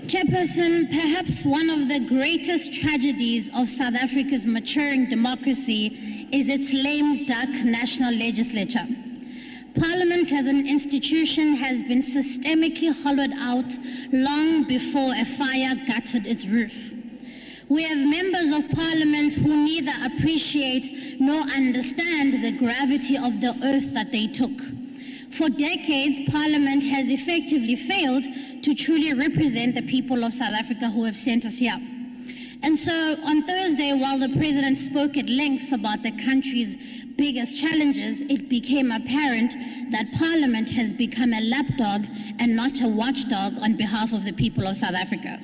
Chairperson, perhaps one of the greatest tragedies of South Africa's maturing democracy is its lame duck national legislature. Parliament as an institution has been systemically hollowed out long before a fire gutted its roof. We have members of Parliament who neither appreciate nor understand the gravity of the oath that they took. For decades, Parliament has effectively failed to truly represent the people of South Africa who have sent us here. And so on Thursday, while the President spoke at length about the country's biggest challenges, it became apparent that Parliament has become a lapdog and not a watchdog on behalf of the people of South Africa.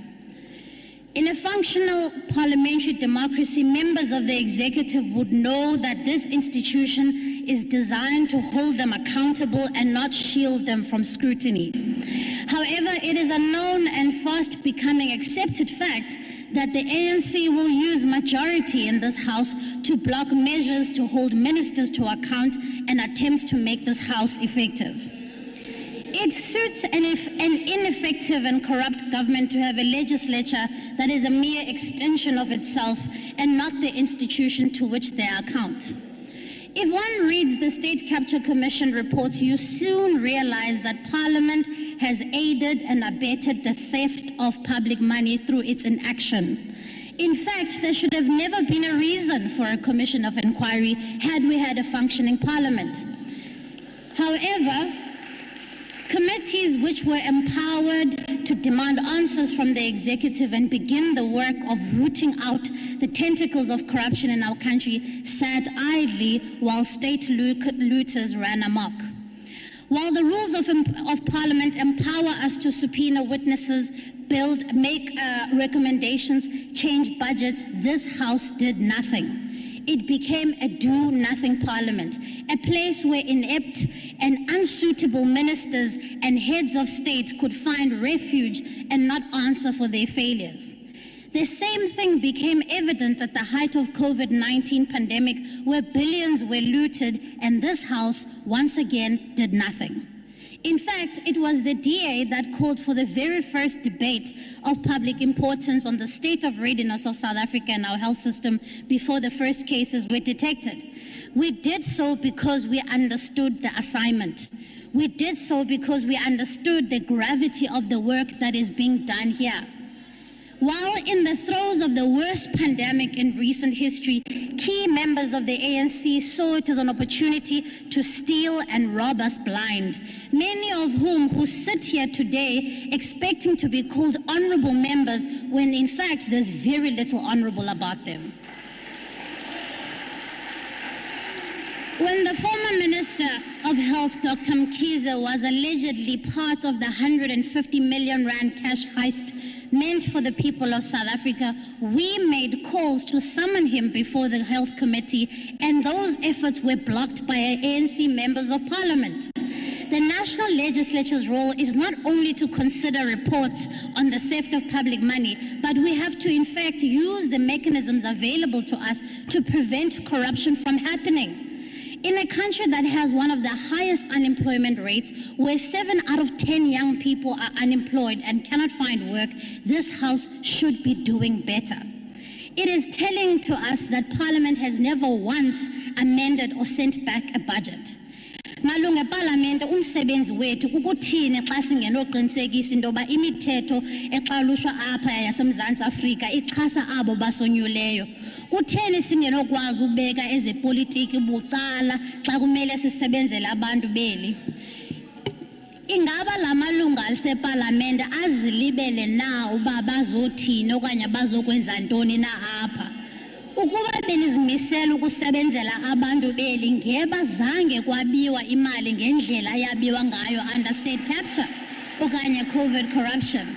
In a functional parliamentary democracy, members of the executive would know that this institution is designed to hold them accountable and not shield them from scrutiny. However, it is a known and fast becoming accepted fact that the ANC will use majority in this House to block measures to hold ministers to account and attempts to make this House effective. It suits an ineffective and corrupt government to have a legislature that is a mere extension of itself and not the institution to which they account. If one reads the State Capture Commission reports, you soon realize that Parliament has aided and abetted the theft of public money through its inaction. In fact, there should have never been a reason for a commission of inquiry had we had a functioning Parliament. However, committees which were empowered to demand answers from the executive and begin the work of rooting out the tentacles of corruption in our country sat idly while state looters ran amok. While the rules of Parliament empower us to subpoena witnesses, make recommendations, change budgets, this House did nothing. It became a do-nothing Parliament, a place where inept and unsuitable ministers and heads of state could find refuge and not answer for their failures. The same thing became evident at the height of COVID-19 pandemic, where billions were looted and this House once again did nothing. In fact, it was the DA that called for the very first debate of public importance on the state of readiness of South Africa and our health system before the first cases were detected. We did so because we understood the assignment. We did so because we understood the gravity of the work that is being done here. While in the throes of the worst pandemic in recent history, key members of the ANC saw it as an opportunity to steal and rob us blind, many of who sit here today expecting to be called honorable members when in fact there's very little honorable about them. When the former Minister of Health, Dr. Mkhize, was allegedly part of the 150 million rand cash heist meant for the people of South Africa, we made calls to summon him before the Health Committee, and those efforts were blocked by ANC members of Parliament. The National Legislature's role is not only to consider reports on the theft of public money, but we have to in fact use the mechanisms available to us to prevent corruption from happening. In a country that has one of the highest unemployment rates, where 7 out of 10 young people are unemployed and cannot find work, this House should be doing better. It is telling to us that Parliament has never once amended or sent back a budget. Malunga eParlamente umsebenzi wethu ukuthini xa singenoqinisekisa into yoba imithetho exalushwa apha yaseMzantsi Afrika ixhasa abo basonyuleyo. Kutheni singenokwazi ubeka ezepolitiki bucala xa kumele sisebenzele abantu beli? Ingaba la malunga aseParlamente azilibele na uba bazothini okanye bazokwenza ntoni na apha? Ukuba benizimisele ukusebenzela abantu beli ngeba zange kwabiwa imali ngendlela eyabiwa ngayo under state capture okanye COVID corruption.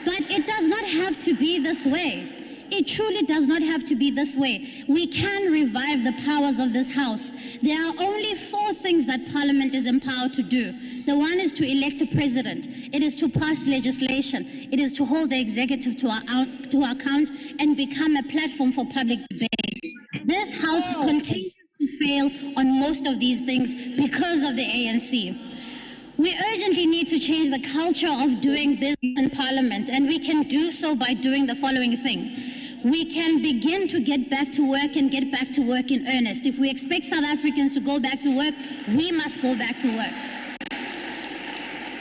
But it does not have to be this way. It truly does not have to be this way. We can revive the powers of this House. There are only 4 things that Parliament is empowered to do. The one is to elect a president. It is to pass legislation. It is to hold the executive to account and become a platform for public debate. This House continues to fail on most of these things because of the ANC. We urgently need to change the culture of doing business in Parliament, and we can do so by doing the following thing. We can begin to get back to work and get back to work in earnest. If we expect South Africans to go back to work, we must go back to work.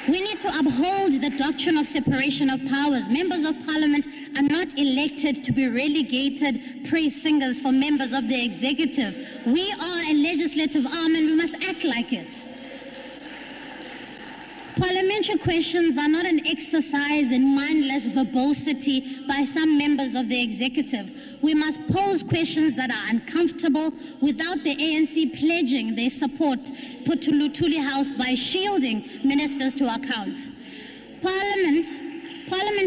We need to uphold the doctrine of separation of powers. Members of Parliament are not elected to be relegated praise singers for members of the executive. We are a legislative arm and we must act like it. Parliamentary questions are not an exercise in mindless verbosity by some members of the executive. We must pose questions that are uncomfortable without the ANC pledging their support put to Luthuli House by shielding ministers to account. Parliament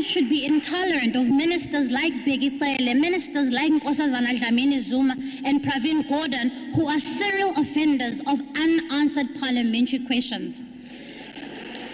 should be intolerant of ministers like Begitsele, ministers like Nkosazana Dlamini Zuma and Pravin Gordhan, who are serial offenders of unanswered parliamentary questions.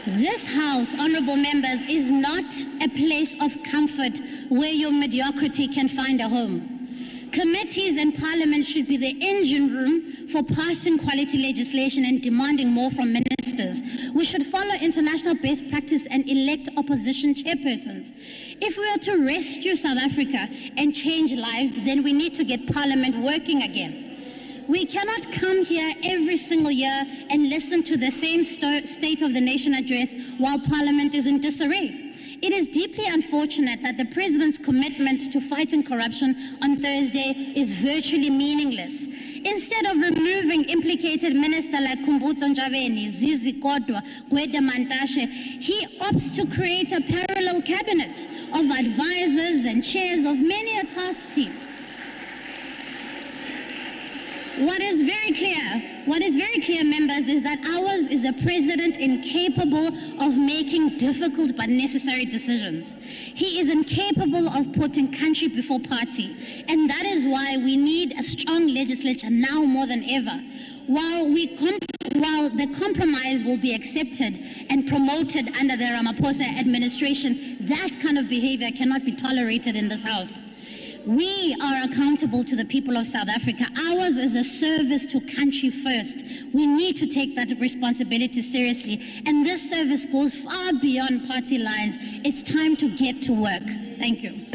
This House, honourable members, is not a place of comfort where your mediocrity can find a home. Committees and Parliament should be the engine room for passing quality legislation and demanding more from ministers. We should follow international best practice and elect opposition chairpersons. If we are to rescue South Africa and change lives, then we need to get Parliament working again. We cannot come here every single year and listen to the same State of the Nation address while Parliament is in disarray. It is deeply unfortunate that the President's commitment to fighting corruption on Thursday is virtually meaningless. Instead of removing implicated ministers like Kumbutso Njaveni, Zizi Kodwa, Gwede Mantashe, he opts to create a parallel cabinet of advisors and chairs of many a task team. What is very clear, members, is that ours is a president incapable of making difficult but necessary decisions. He is incapable of putting country before party, and that is why we need a strong legislature now more than ever. While the compromise will be accepted and promoted under the Ramaphosa administration, that kind of behavior cannot be tolerated in this House. We are accountable to the people of South Africa. Ours is a service to country first. We need to take that responsibility seriously. And this service goes far beyond party lines. It's time to get to work. Thank you.